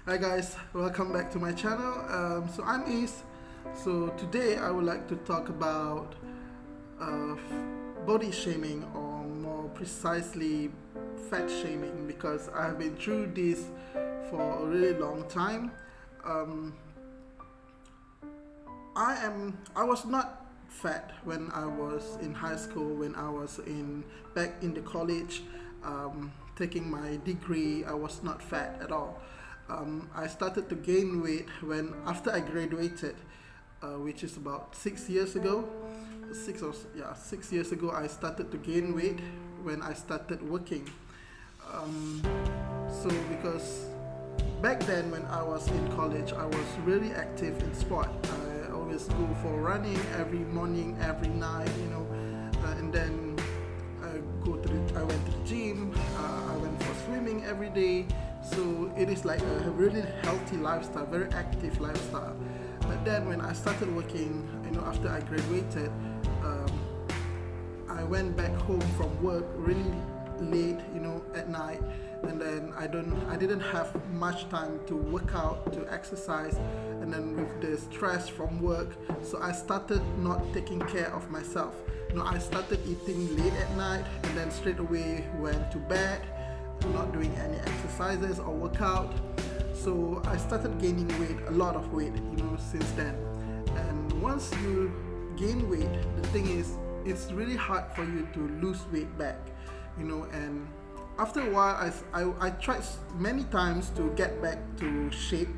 Hi guys, welcome back to my channel. I'm Is. So today I would like to talk about uh, body shaming, or more precisely fat shaming, because I've been through this for a really long time. Um, I was not fat when I was in high school, when I was in back in the college, taking my degree. I was not fat at all. I started to gain weight when after I graduated, which is about 6 years ago. 6 years ago, I started to gain weight when I started working. Um, because back then when I was in college, I was really active in sport. I always go for running every morning, every night, and then I went to the gym. I went for swimming every day. So it is like a really healthy lifestyle, very active lifestyle. But then when I started working, after I graduated, I went back home from work really late, at night, and then I didn't have much time to work out, to exercise, and then with the stress from work, so I started not taking care of myself. I started eating late at night, and then straight away went to bed, not doing any exercises or workout. So I started gaining weight, a lot of weight, since then. And once you gain weight, the thing is, it's really hard for you to lose weight back, and after a while, I tried many times to get back to shape,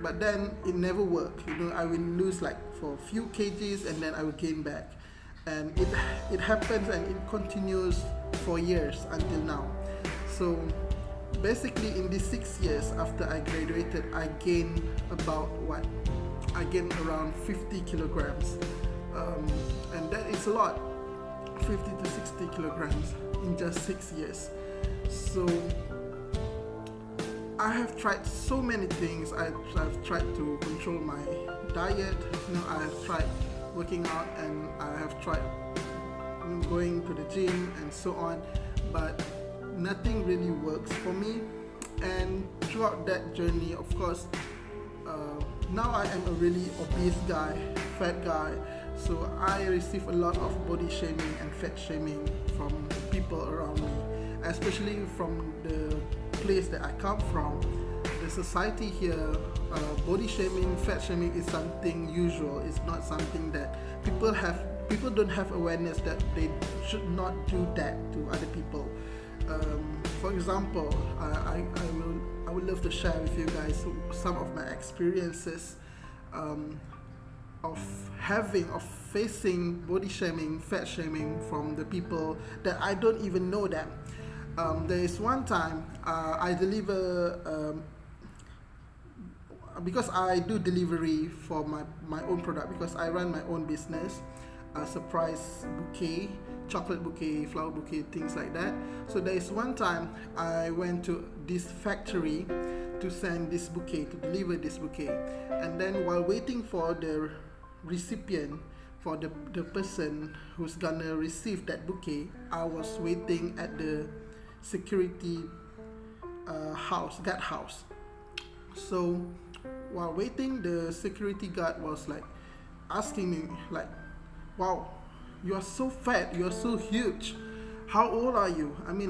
but then it never worked. I will lose like for a few kgs, and then I will gain back, and it happens and it continues for years until now. So basically, in these 6 years after I graduated, I gained around 50 kilograms, and that is a lot, 50 to 60 kilograms in just 6 years. So I have tried so many things. I've tried to control my diet, I have tried working out, and I have tried going to the gym and so on, but nothing really works for me. And throughout that journey, of course, now I am a really obese guy, fat guy, so I receive a lot of body shaming and fat shaming from people around me, especially from the place that I come from. The society here, body shaming, fat shaming is something usual. It's not something that people don't have awareness that they should not do that to other people. For example, I would love to share with you guys some of my experiences of facing body shaming, fat shaming from the people that I don't even know them. There is one time I deliver, because I do delivery for my own product, because I run my own business, a surprise bouquet, chocolate bouquet, flower bouquet, things like that. So there is one time I went to this factory to send this bouquet, to deliver this bouquet, and then while waiting for the recipient, for the person who's gonna receive that bouquet, I was waiting at the security guard house. So while waiting, the security guard was like asking me like, "Wow, you are so fat, you are so huge. How old are you?" And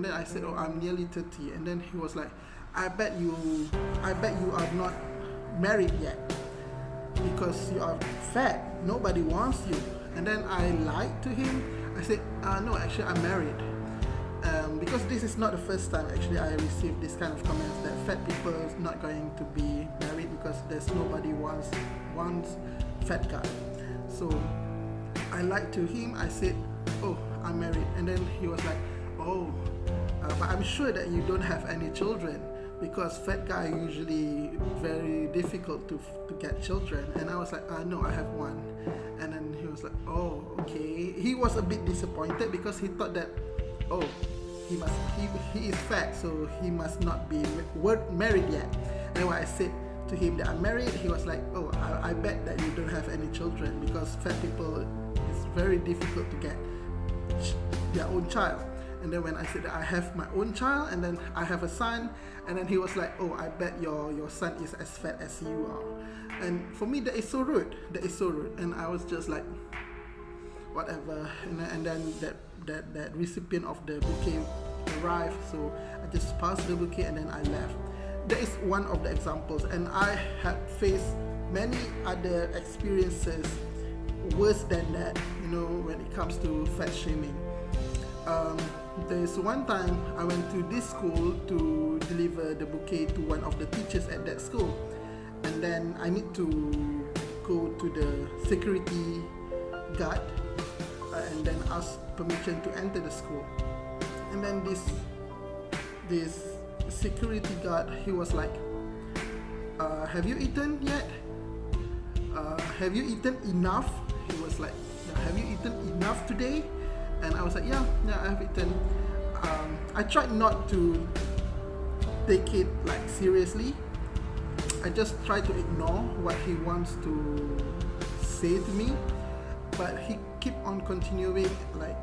then I said, "Oh, I'm nearly 30." And then he was like, I bet you are not married yet, because you are fat. Nobody wants you." And then I lied to him. I said, "No, actually I'm married." Because this is not the first time actually I received this kind of comments, that fat people is not going to be married because there's nobody wants fat guy. So I lied to him. I said, "Oh, I'm married." And then he was like, "Oh, but I'm sure that you don't have any children, because fat guy usually very difficult to get children." And I was like, "No, I have one." And then he was like, "Oh, okay." He was a bit disappointed because he thought that, oh, he is fat, so he must not be married yet. And when I said to him that I'm married, he was like, "Oh, I bet that you don't have any children, because fat people, it's very difficult to get their own child." And then when I said that I have my own child and then I have a son, and then he was like, oh, I bet your son is as fat as you are. And for me, that is so rude. That is so rude. And I was just like, whatever. And then that recipient of the bouquet arrived, so I just passed the bouquet and then I left. That is one of the examples, and I had faced many other experiences worse than that, when it comes to fat shaming. There's one time I went to this school to deliver the bouquet to one of the teachers at that school, and then I need to go to the security guard and then ask permission to enter the school. And then this security guard, he was like, have you eaten yet? Have you eaten enough? He was like, have you eaten enough today? And I was like, yeah, I have eaten. I tried not to take it like seriously. I just tried to ignore what he wants to say to me, but he kept on continuing like,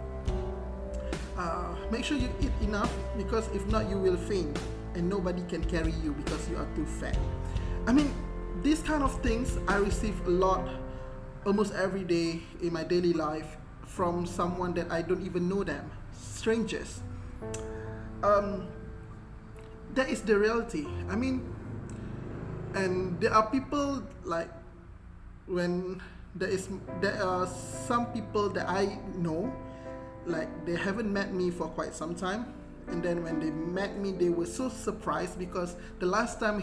make sure you eat enough, because if not you will faint and nobody can carry you because you are too fat. I mean, these kind of things I receive a lot, almost every day in my daily life, from someone that I don't even know them, strangers. That is the reality. I mean, and there are people like, when there are some people that I know, like they haven't met me for quite some time, and then when they met me, they were so surprised because the last time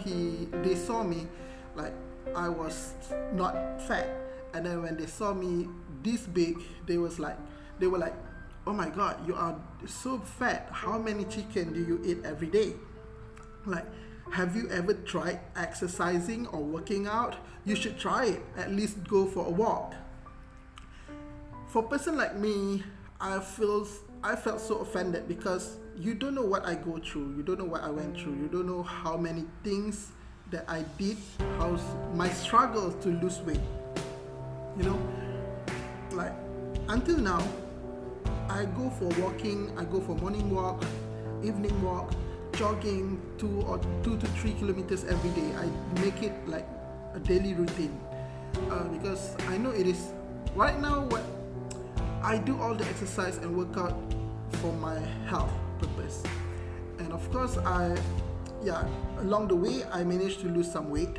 they saw me, like I was not fat, and then when they saw me this big, they were like, oh my god, you are so fat. How many chicken do you eat every day? Like, have you ever tried exercising or working out? You should try it. At least go for a walk. For a person like me, I felt so offended because you don't know what I go through. You don't know what I went through. You don't know how many things that I did, how my struggle to lose weight. Like until now, I go for walking. I go for morning walk, evening walk, jogging 2 to 3 kilometers every day. I make it like a daily routine because I know it is right now what I do, all the exercise and workout for my health purpose. And of course along the way I managed to lose some weight.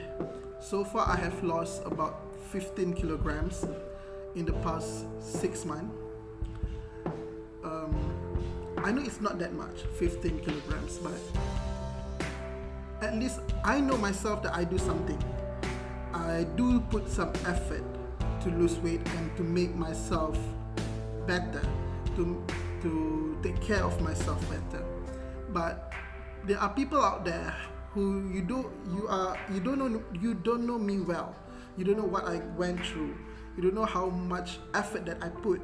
So far I have lost about 15 kilograms in the past 6 months. I know it's not that much, 15 kilograms, but at least I know myself that I do something. I do put some effort to lose weight and to make myself better, to take care of myself better. But there are people out there who you don't know me well. You don't know what I went through. You don't know how much effort that I put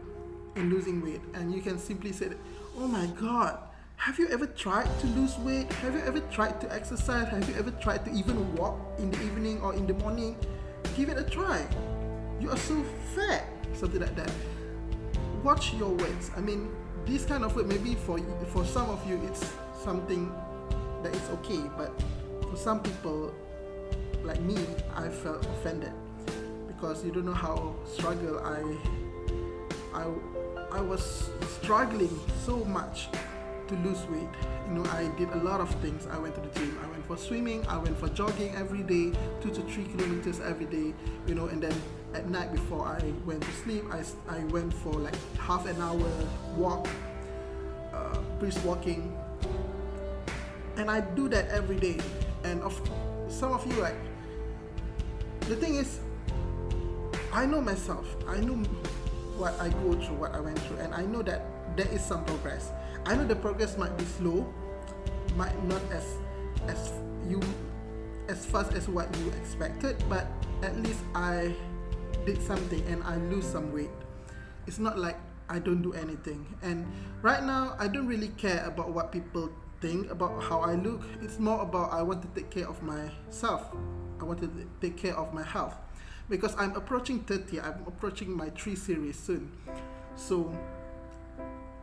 in losing weight, and you can simply say that, oh my god, have you ever tried to lose weight? Have you ever tried to exercise? Have you ever tried to even walk in the evening or in the morning? Give it a try. You are so fat, something like that. Watch your words. I mean, this kind of word, maybe for some of you it's something that is okay, but for some people like me, I felt offended because you don't know how I was struggling so much to lose weight. I did a lot of things. I went to the gym, I went for swimming, I went for jogging every day, 2 to 3 kilometers every day, and then at night before I went to sleep, I went for like half an hour walk, brisk walking, and I do that every day. And some of you, like, the thing is, I know myself, I know what I go through, what I went through, and I know that there is some progress. I know the progress might be slow, might not as fast as what you expected, but at least I did something and I lose some weight. It's not like I don't do anything. And right now I don't really care about what people think about how I look. It's more about I want to take care of myself. I want to take care of my health, because I'm approaching 30. I'm approaching my 3 series soon. So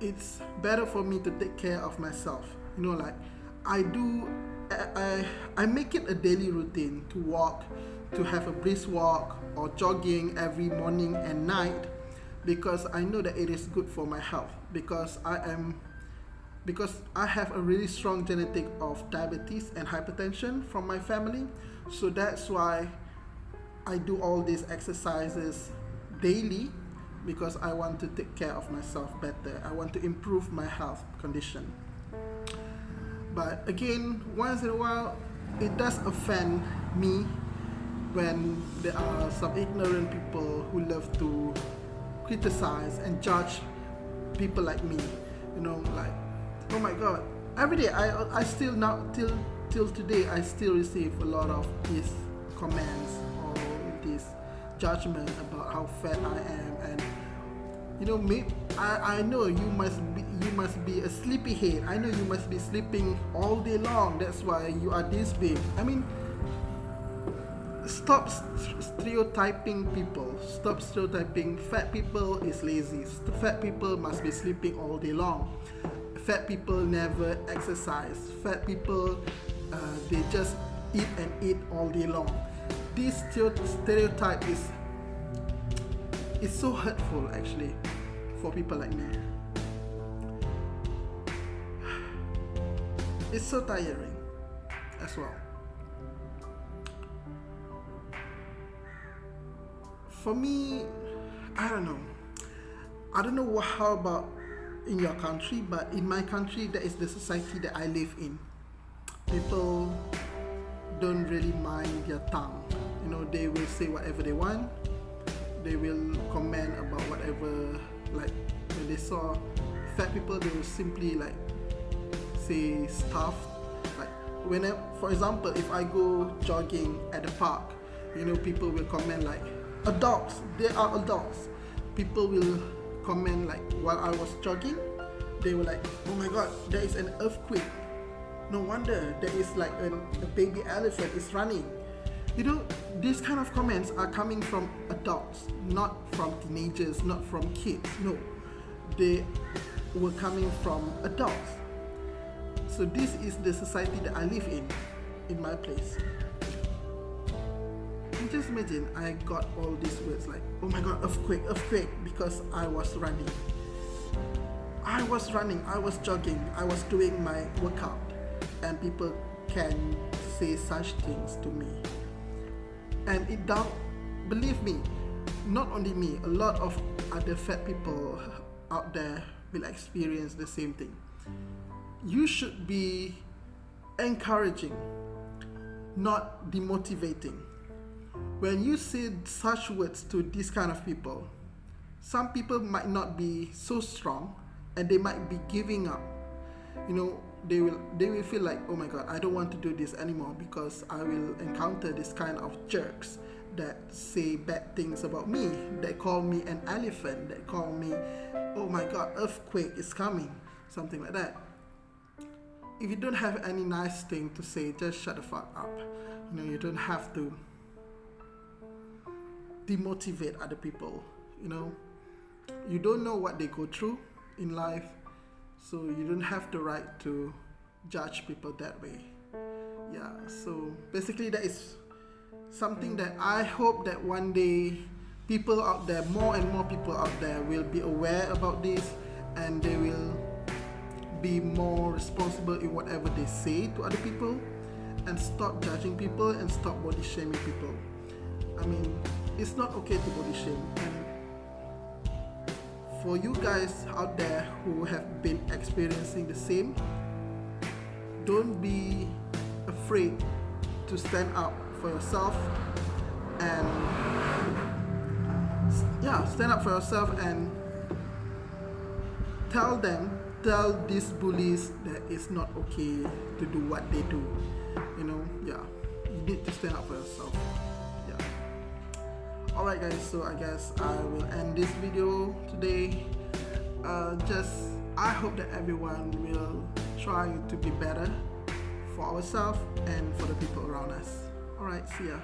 it's better for me to take care of myself. Like I do, I make it a daily routine to walk, to have a brisk walk or jogging every morning and night, because I know that it is good for my health, because I have a really strong genetic of diabetes and hypertension from my family. So that's why I do all these exercises daily, because I want to take care of myself better. I want to improve my health condition. But again, once in a while, it does offend me when there are some ignorant people who love to criticize and judge people like me. Like, oh my God, every day I still now till today I still receive a lot of these comments or this judgment about how fat I am. And me, I know you must be a sleepyhead. I know you must be sleeping all day long. That's why you are this big. I mean, stop stereotyping people. Stop stereotyping fat people is lazy. Fat people must be sleeping all day long. Fat people never exercise. Fat people, they just eat and eat all day long. This stereotype is so hurtful actually for people like me. It's so tiring as well. For me, I don't know how about in your country, but in my country, that is the society that I live in. People don't really mind their tongue. They will say whatever they want. They will comment about whatever. Like when they saw fat people, they will simply like say stuff. Like for example, if I go jogging at the park, people will comment like, adults, they are adults. People will comment like, while I was jogging, they were like, oh my God, there is an earthquake. No wonder there is like a baby elephant is running. These kind of comments are coming from adults, not from teenagers, not from kids. No, they were coming from adults. So this is the society that I live in my place. And just imagine, I got all these words like, oh my God, earthquake, because I was running. I was jogging, I was doing my workout, and people can say such things to me. And believe me, not only me, a lot of other fat people out there will experience the same thing. You should be encouraging, not demotivating. When you say such words to these kind of people, some people might not be so strong and they might be giving up. They will feel like, oh my God, I don't want to do this anymore, because I will encounter this kind of jerks that say bad things about me. They call me an elephant. They call me, oh my God, earthquake is coming, something like that. If you don't have any nice thing to say, just shut the fuck up. You don't have to demotivate other people. You don't know what they go through in life, so you don't have the right to judge people that way. Yeah, so basically that is something that I hope that one day people out there, more and more people out there, will be aware about this, and they will be more responsible in whatever they say to other people, and stop judging people and stop body shaming people. I mean, it's not okay to body shame. And for you guys out there who have been experiencing the same, don't be afraid to stand up for yourself, and stand up for yourself and tell these bullies that it's not okay to do what they do. You need to stand up for yourself. Alright guys, so I guess I will end this video today. I hope that everyone will try to be better for ourselves and for the people around us. Alright, see ya.